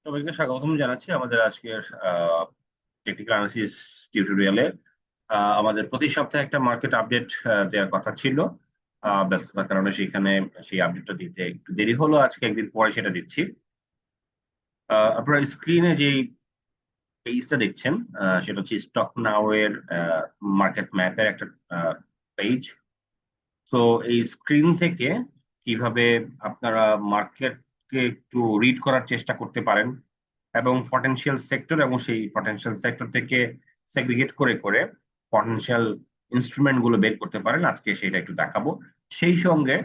সবাইকে স্বাগতম জানাচ্ছি আমাদের আজকের টেকনিক্যাল অ্যানালিসিস টিউটোরিয়ালে। আমাদের প্রতি সপ্তাহে একটা মার্কেট আপডেট দেওয়ার কথা ছিল। ব্যস্ততার কারণে সেই আপডেটটা দিতে একটু দেরি হলো, আজকে একদিন পরে সেটা দিচ্ছি। আপনারা স্ক্রিনে যে পেজটা দেখছেন, সেটা হচ্ছে স্টক নাও এর মার্কেট ম্যাপের একটা পেজ। তো এই স্ক্রিন থেকে কিভাবে আপনারা মার্কেটকে একটু রিড করার চেষ্টা করতে পারেন এবং পটেনশিয়াল সেক্টর এবং সেই পটেনশিয়াল সেক্টর থেকে সেগ্রিগেট করে করে পটেনশিয়াল ইনস্ট্রুমেন্ট গুলো বের করতে পারেন, আজকে সেটা একটু দেখাবো। সেই সঙ্গে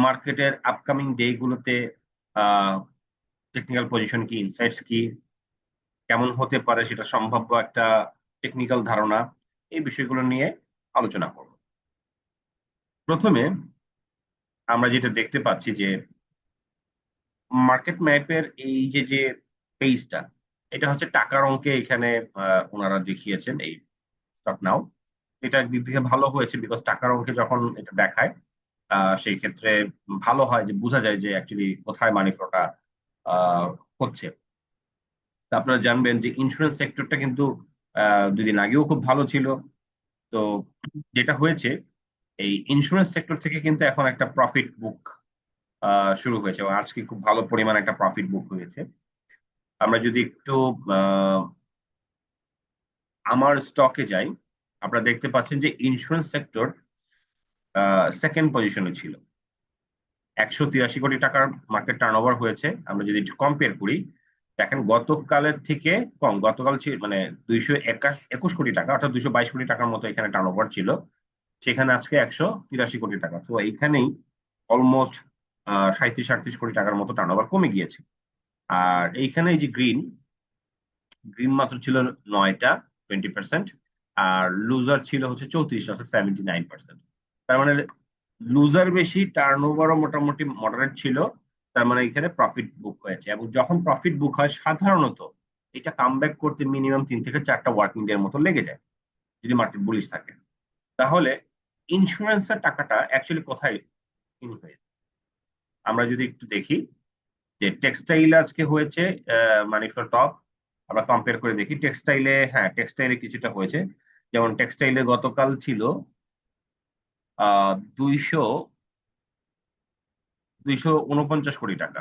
মার্কেটের আপকামিং ডে গুলোতে টেকনিক্যাল পজিশন কি, ইনসাইটস কি, কেমন হতে পারে সেটা সম্ভাব্য একটা টেকনিক্যাল ধারণা, এই বিষয়গুলো নিয়ে আলোচনা করব। প্রথমে আমরা যেটা দেখতে পাচ্ছি যে মার্কেট ম্যাপের এই যে যে পেজটা, এটা হচ্ছে টাকার অঙ্কে এখানে ওনারা দেখিয়েছেন এই স্টক নাও। এটা একদিক থেকে ভালো হয়েছে, বিকজ টাকার অঙ্কে যখন এটা দেখায় সেই ক্ষেত্রে ভালো হয়, যে বোঝা যায় যে অ্যাকচুয়ালি কোথায় মানি ফ্লোটা হচ্ছে। তা আপনারা জানবেন যে ইন্স্যুরেন্স সেক্টরটা কিন্তু 2 দিন আগেও খুব ভালো ছিল। তো যেটা হয়েছে, এই ইন্স্যুরেন্স সেক্টর থেকে কিন্তু এখন একটা প্রফিট বুক শুরু হয়েছে এবং আজকে খুব ভালো পরিমাণ একটা প্রফিট বুক হয়েছে। আমরা যদি একটু আহ, আমার স্টকে যাই, আপনারা দেখতে পাচ্ছেন যে ইন্স্যুরেন্স সেক্টর সেকেন্ড পজিশনে ছিল। 183 কোটি টাকার মার্কেট টার্নওভার হয়েছে। আমরা যদি একটু কম্পেয়ার করি, দেখেন গতকালের থেকে কম, গতকাল ছিল মানে 221 কোটি টাকা, অর্থাৎ 222 কোটি টাকার মতো এখানে টার্নওভার ছিল। সেখানে আজকে 183 কোটি টাকা, তো এইখানেই অলমোস্ট 37-38 কোটি টাকার মতো টার্নওভার কমে গিয়েছে। আর এইখানে এই যে গ্রিন, গ্রিন মাত্র ছিল 9টা, 20%। আর লুজার ছিল হচ্ছে 34, অর্থাৎ 79%। তার মানে লুজার বেশি, টার্নওভারও মোটামুটি মডারেট ছিল। তার মানে এখানে প্রফিট বুক হয়েছে, এবং যখন প্রফিট বুক হয় সাধারণত এটা কামব্যাক করতে মিনিমাম 3 থেকে 4টা ওয়ার্কিং ডে এর মতো লেগে যায়, যদি মার্কেট বুলিশ থাকে। তাহলে ইন্স্যুরেন্সের টাকাটা অ্যাকচুয়ালি কোথায় ইন হয়েছে, আমরা যদি একটু দেখি যে টেক্সটাইল আজকে হয়েছে মানি ফ্লো টপ। আমরা কম্পেয়ার করে দেখি টেক্সটাইলে, হ্যাঁ টেক্সটাইলে কিছুটা হয়েছে। যেমন টেক্সটাইলে গতকাল ছিল 200 249 কোটি টাকা,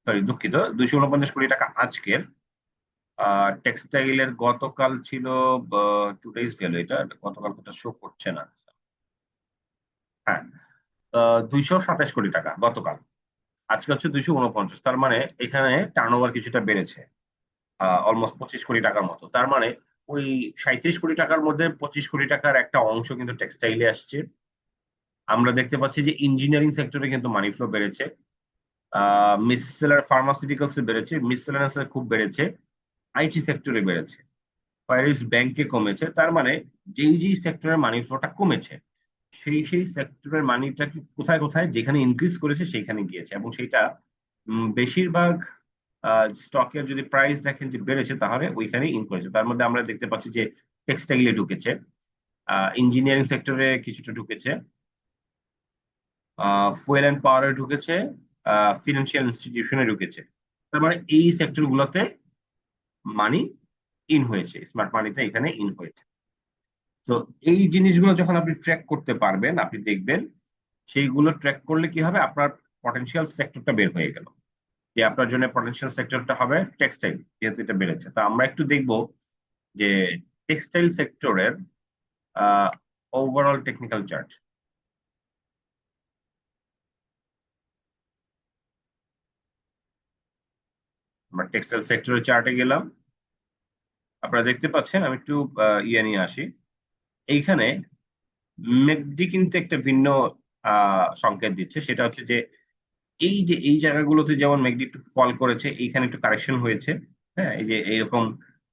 সরি দুঃখিত, 249 কোটি টাকা আজকের। টেক্সটাইলের গতকাল ছিল টুডেজ ভ্যালু, এটা গতকাল কোটা শো করছে না। হ্যাঁ, 227 কোটি টাকা গতকাল, আজকে হচ্ছে 249। তার মানে এখানে টার্নওভার কিছুটা বেড়েছে, অলমোস্ট 25 কোটি টাকার মতো। তার মানে ওই 37 কোটি টাকার মধ্যে 25 কোটি টাকার একটা অংশ কিন্তু টেক্সটাইলে আসছে। আমরা দেখতে পাচ্ছি যে ইঞ্জিনিয়ারিং সেক্টরে কিন্তু মানি ফ্লো বেড়েছে, মিসসেলার ফার্মাসিউটিক্যালস এ বেড়েছে, মিসসেলানাস এ খুব বেড়েছে, আইটি সেক্টরে বেড়েছে, প্যারিস ব্যাংকে কমেছে। তার মানে যেই যেই সেক্টরের মানি ফ্লোটা কমেছে, সেই সেই সেক্টরের মানিটা কি কোথায় কোথায় যেখানে ইনক্রিজ করেছে সেইখানে গিয়েছে, এবং সেটা বেশিরভাগ স্টকের যদি প্রাইস দেখেন যে বেড়েছে, তাহলে ওইখানেই ইন করেছে। তার মধ্যে আমরা দেখতে পাচ্ছি যে টেক্সটাইলে ঢুকেছে, ইঞ্জিনিয়ারিং সেক্টরে কিছুটা ঢুকেছে, ফুয়েল অ্যান্ড পাওয়ারে ঢুকেছে, ফিনান্সিয়াল ইনস্টিটিউশনে ঢুকেছে। তার মানে এই সেক্টর গুলোতে মানি ইন হয়েছে, স্মার্ট মানিতে এখানে ইন হয়েছে। তো এই জিনিসগুলো যখন আপনি ট্র্যাক করতে পারবেন, আপনি দেখবেন সেইগুলো ট্র্যাক করলে কি হবে, আপনার পটেনশিয়াল সেক্টরটা বের হয়ে গেল, যে আপনার জন্য পটেনশিয়াল সেক্টরটা হবে টেক্সটাইল, যেহেতু এটা বেড়েছে। তো আমরা একটু দেখব যে টেক্সটাইল সেক্টরের ওভারঅল টেকনিক্যাল চার্ট। আমরা টেক্সটাইল সেক্টরের চার্টে গেলাম, আপনারা দেখতে পাচ্ছেন। আমি একটু ইয়ে নিয়ে আসি। এইখানে মেকডি কিন্তু একটা ভিন্ন সংকেত দিচ্ছে, সেটা হচ্ছে যে এই যে এই জায়গাগুলোতে যেমন মেঘটি একটু ফল করেছে, এইখানে একটু কারেকশন হয়েছে। হ্যাঁ, এই যে এইরকম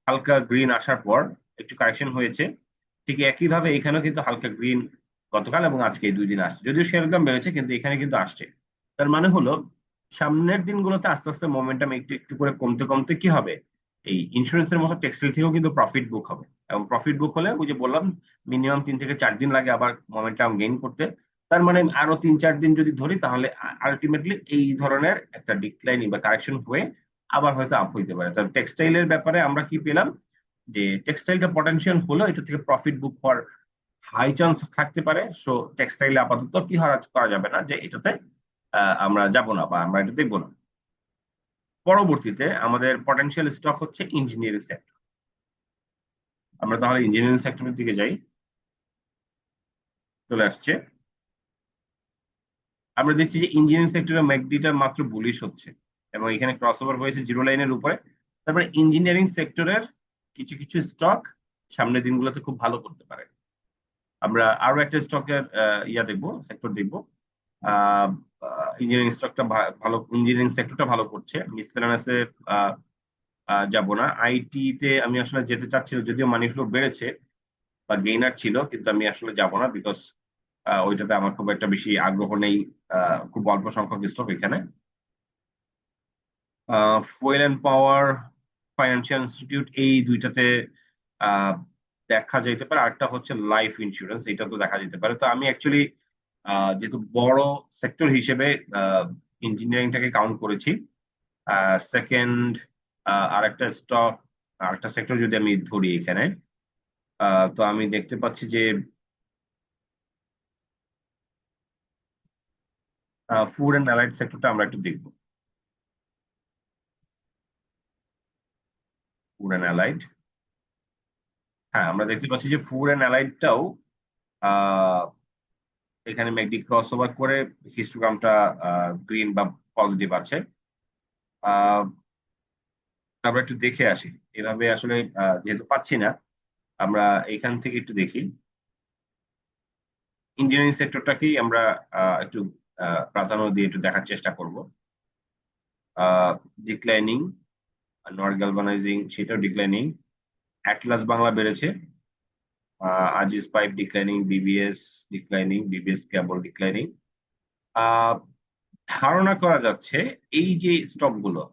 হালকা গ্রিন আসার পর একটু কারেকশন হয়েছে, ঠিক একইভাবে এখানেও কিন্তু হালকা গ্রিন গতকাল এবং আজকে এই 2 দিন আসছে, যদিও শেয়ার দাম বেড়েছে কিন্তু এখানে কিন্তু আসছে। তার মানে হলো সামনের দিনগুলোতে আস্তে আস্তে মোমেন্টাম একটু একটু করে কমতে কমতে কি হবে, এই ইন্স্যুরেন্সের মতো টেক্সটাইল থেকেও কিন্তু প্রফিট বুক হবে। এবং প্রফিট বুক হলে ওই যে বললাম, মিনিমাম 3 থেকে 4 দিন লাগে আবার মোমেন্টাম গেইন করতে। তার মানে আরো 3-4 দিন যদি ধরি তাহলে আলটিমেটলি এই ধরনের একটা ডিক্লাইনিং বা কারেকশন হয়ে আবার হয়তো আপ হইতে পারে। তবে টেক্সটাইলের ব্যাপারে আমরা কি পেলাম, যে টেক্সটাইলটা পটেনশিয়াল হলো, এটা থেকে প্রফিট বুক হওয়ার হাই চান্স থাকতে পারে। সো টেক্সটাইলে আপাতত কি করা যাবে না যে এটাতে আমরা যাব না বা আমরা এটা দেখবো না। পরবর্তীতে আমাদের পটেনশিয়াল স্টক হচ্ছে ইঞ্জিনিয়ারিং সেক্টর। আমরা তাহলে ইঞ্জিনিয়ারিং সেক্টরের দিকে যাই। চলে আসছে। আমরা দেখছি যে ইঞ্জিনিয়ারিং সেক্টরে ম্যাকডিটা মাত্র বুলিশ হচ্ছে এবং এখানে ক্রসওভার হয়েছে জিরো লাইনের উপরে। তারপরে ইঞ্জিনিয়ারিং সেক্টরের কিছু কিছু স্টক সামনের দিনগুলোতে খুব ভালো করতে পারে। আমরা আরো একটা স্টকের দেখবো, সেক্টর দেখবো। ইঞ্জিনিয়ারিং স্টকটা ভালো, ইঞ্জিনিয়ারিং সেক্টরটা ভালো করছে। মিসসেলেনাসে যাব না। আইটি তে আমি আসলে যেতে চাচ্ছি না, যদিও মানি ফ্লো বেড়েছে বা গেইনার ছিল, কিন্তু আমি আসলে যাব না বিকজ ওইটাতে আমার খুব একটা বেশি আগ্রহ নেই। খুব অল্প সংখ্যক স্টক এখানে। Fuel and power, financial institute, এই দুইটাতে আহ, দেখা যেতে পারে। আরেকটা হচ্ছে লাইফ ইন্স্যুরেন্স, এটা তো দেখা যেতে পারে। তো আমি অ্যাকচুয়ালি যেহেতু বড় সেক্টর হিসেবে ইঞ্জিনিয়ারিংটাকে কাউন্ট করেছি। সেকেন্ড আরেকটা স্টক, আরেকটা সেক্টর যদি আমি ধরি এখানে, তো আমি দেখতে পাচ্ছি যে ফুড অ্যান্ড অ্যালাইড সেক্টরটা আমরা একটু দেখবো। ফুড অ্যান্ড অ্যালাইড, হ্যাঁ আমরা দেখতে পাচ্ছি যে ফুড অ্যান্ড অ্যালাইডটাও এখানে ম্যাকডি ক্রস ওভার করে হিস্টোগ্রামটা গ্রিন বা পজিটিভ আছে। আহ, আমরা একটু দেখে আসি এভাবে আসলে, যেহেতু পাচ্ছি না, আমরা এখান থেকে একটু দেখি। ইঞ্জিনিয়ারিং সেক্টরটাকেই আমরা একটু প্রাধান্য দিয়ে একটু দেখার চেষ্টা করব। ডিক্লাইনিং, নর্থ গ্যালভানাইজিং সেটাও ডিক্লাইনিং। অ্যাটলাস বাংলা বেড়েছে, Aziz pipe declining, BBS declining, BBS কেবল ডিক্লাইনিং। ধারণা করা যাচ্ছে এই যে স্টক গুলো,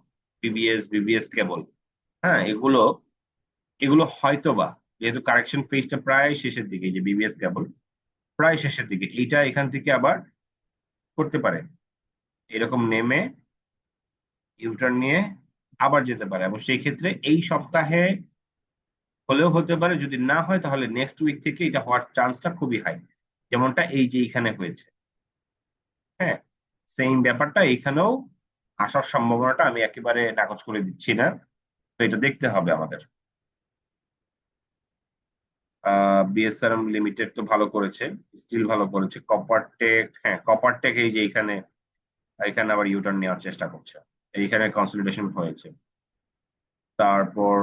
বিবিএস কেবল, হ্যাঁ এগুলো এগুলো হয়তোবা, যেহেতু কারেকশন ফেজটা প্রায় শেষের দিকে, যে বিবিএস কেবল প্রায় শেষের দিকে, এইটা এখান থেকে আবার করতে পারে, এরকম নেমে ইউটার্ন নিয়ে আবার যেতে পারে। এবং সেই ক্ষেত্রে এই সপ্তাহে হলেও হতে পারে, যদি না হয় তাহলে নেক্সট উইক থেকে এটা হওয়ার চান্সটা খুবই হাই, যেমনটা এই যে এখানে হয়েছে। হ্যাঁ, সেম ব্যাপারটা এখানেও আসার সম্ভাবনাটা আমি একেবারে নাকচ করে দিচ্ছি না। তো এটা দেখতে হবে আমাদের। বিএসআরএম লিমিটেড তো ভালো করেছে, স্টিল ভালো করেছে। কপার টেক, হ্যাঁ কপার টেক এই যে এখানে, এখানে আবার ইউটার্ন নেওয়ার চেষ্টা করছে, এইখানে কনসলিডেশন হয়েছে। তারপর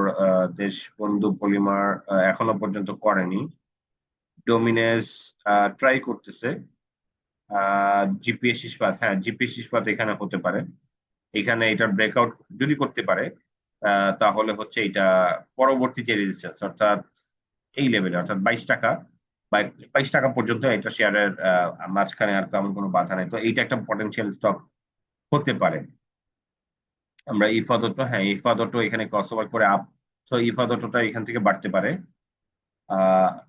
দেশবন্ধু পলিমার এখনো পর্যন্ত করেনি। ডোমিনেস ট্রাই করতেছে। জিপিএস ইস্পাত, হ্যাঁ জিপিএস ইস্পাত এখানে হতে পারে। এখানে এটা ব্রেকআউট যদি করতে পারে, তাহলে হচ্ছে এটা পরবর্তী যে রেজিস্ট্যান্স, অর্থাৎ এই লেভেলে, অর্থাৎ 22 টাকা বা 22 টাকা পর্যন্ত এটা শেয়ারের মাঝখানে আর তেমন কোনো বাধা নেই। তো এইটা একটা পটেনশিয়াল স্টক হতে পারে। আমরা ইফাদটো, হ্যাঁ ইফাদটো এখানে ক্রস ওভার করে আপ, তো ইফাদটোটা এখান থেকে বাড়তে পারে।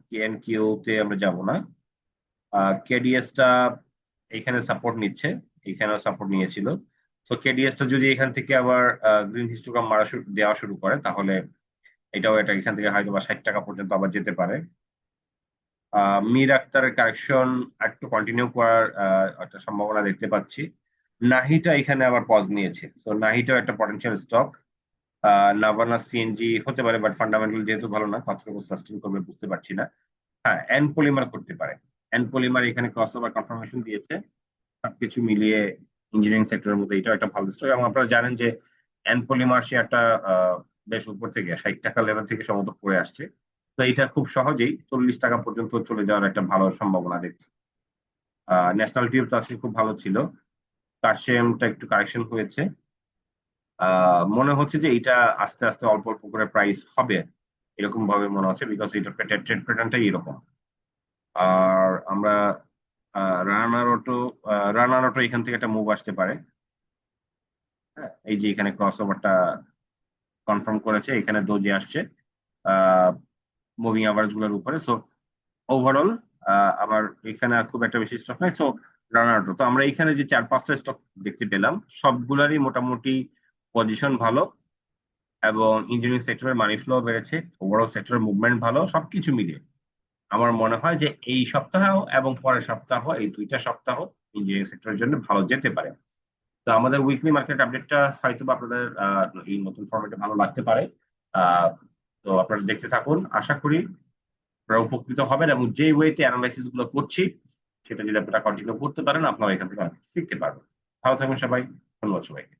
কেএনকিউ তে আমরা যাব না। কেডিএসটা এখানে সাপোর্ট নিচ্ছে, এখানেও সাপোর্ট নিয়েছিল। তো কেডিএসটা যদি এখান থেকে আবার গ্রিন হিস্টোগ্রাম দেওয়া শুরু করে, তাহলে এটা এখান থেকে হয়তো বা 60 টাকা পর্যন্ত আবার যেতে পারে। মীর আক্তারের কারেকশন একটু কন্টিনিউ করার একটা সম্ভাবনা দেখতে পাচ্ছি। নাহিটা এখানে আবার পজ নিয়েছে, তো নাহিটাও একটা পটেনশিয়াল স্টক। নাভানা সিএনজি হতে পারে, বাট ফান্ডামেন্টাল যেহেতু ভালো না, কতটুকু সাস্টেন করবে বুঝতে পারছি না। হ্যাঁ এন পলিমার করতে পারে, এন পলিমার এখানে ক্রস ওভার কনফার্মেশন দিয়েছে। সবকিছু মিলিয়ে ইঞ্জিনিয়ারিং সেক্টরের মধ্যে এটা একটা ভালো স্টক। এবং আপনারা জানেন যে এন পলিমার শেয়ারটা বেশ উপর থেকে 60 টাকা লেভেল থেকে সম্ভবত পড়ে আসছে। তো এটা খুব সহজেই 40 টাকা পর্যন্ত চলে যাওয়ার একটা ভালো সম্ভাবনা দেখছি। ন্যাশনাল টিউব তো আজকে খুব ভালো ছিল। কাশেমটা একটু কারেকশন হয়েছে। মনে হচ্ছে যে এটা আস্তে আস্তে অল্প অল্প করে প্রাইস হবে, এরকম ভাবে মনে হচ্ছে, বিকজ এটা ট্রেড প্যাটার্নটাই এরকম। আর আমরা রানার অটো, রানার অটো এখান থেকে একটা মুভ আসতে পারে। হ্যাঁ এই যে এখানে ক্রস ওভারটা কনফার্ম করেছে, এখানে দোজে আসছে মুভিং অ্যাভারেজ গুলোর উপরে। সো ওভারঅল আমার এখানে আর খুব একটা বেশি স্টক নাই, সো রানার তো আমরা এখানে যে 4-5টা স্টক দেখতে পেলাম সবগুলারই মোটামুটি পজিশন ভালো, এবং ইঞ্জিনিয়ারিং সেক্টরের মানি ফ্লো বেড়েছে, ওভারঅল সেক্টরের মুভমেন্ট ভালো, সবকিছু মিলিয়ে আমার মনে হয় যে এই সপ্তাহ এবং পরের সপ্তাহ, এই 2টা সপ্তাহ ইঞ্জিনিয়ারিং সেক্টরের জন্য ভালো যেতে পারে। তো আমাদের উইকলি মার্কেট আপডেটটা হয়তো বা আপনাদের এই নতুন ফরম্যাটে ভালো লাগতে পারে। আহ, তো আপনারা দেখতে থাকুন, আশা করি আপনারা উপকৃত হবেন, এবং যে ওয়েতে অ্যানালাইসিস গুলো করছি সেটা যদি আপনারা কন্টিনিউ করতে পারেন আপনারা এখান থেকে অনেক শিখতে পারবেন। ভালো থাকবেন সবাই, ধন্যবাদ সবাইকে।